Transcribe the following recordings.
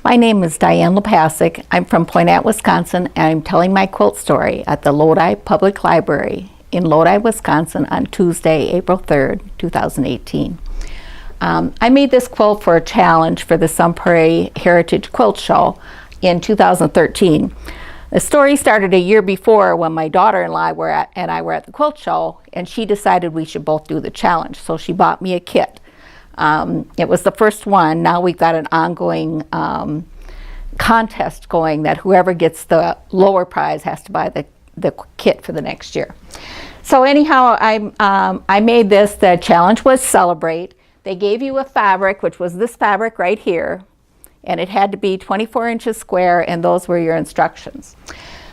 My name is Diane Lapacek. I'm from Poynette, Wisconsin, and I'm telling my quilt story at the Lodi Public Library in Lodi, Wisconsin on Tuesday, April 3rd, 2018. I made this quilt for a challenge for the Sun Prairie Heritage Quilt Show in 2013. The story started a year before when my daughter-in-law and I were at the quilt show, and she decided we should both do the challenge. So she bought me a kit. It was the first one. Now we've got an ongoing contest going that whoever gets the lower prize has to buy the kit for the next year. So anyhow, I made this. The challenge was Celebrate. They gave you a fabric, which was this fabric right here, and it had to be 24 inches square, and those were your instructions.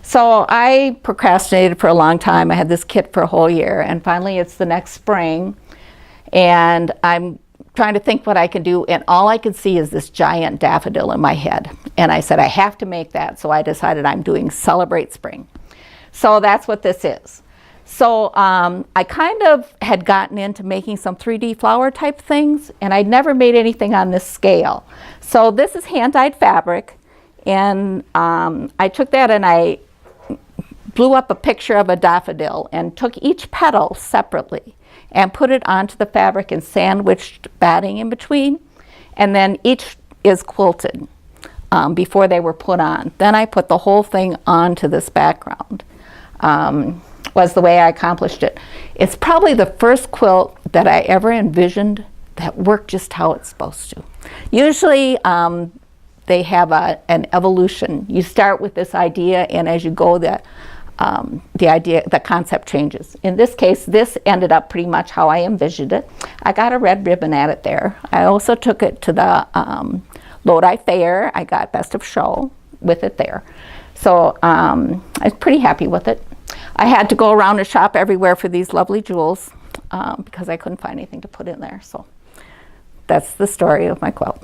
So I procrastinated for a long time. I had this kit for a whole year, and finally it's the next spring, and I'm trying to think what I can do, and all I could see is this giant daffodil in my head. And I said, I have to make that, so I decided I'm doing Celebrate Spring. So that's what this is. So I kind of had gotten into making some 3D flower type things, and I'd never made anything on this scale. So this is hand-dyed fabric, and I took that and I blew up a picture of a daffodil and took each petal separately and put it onto the fabric and sandwiched batting in between, and then each is quilted before they were put on. Then I put the whole thing onto this background. Was the way I accomplished it. It's probably the first quilt that I ever envisioned that worked just how it's supposed to. Usually they have an evolution. You start with this idea, and as you go, the concept changes. In this case, this ended up pretty much how I envisioned it. I got a red ribbon at it there. I also took it to the Lodi Fair. I got Best of Show with it there. So I was pretty happy with it. I had to go around and shop everywhere for these lovely jewels because I couldn't find anything to put in there. So that's the story of my quilt.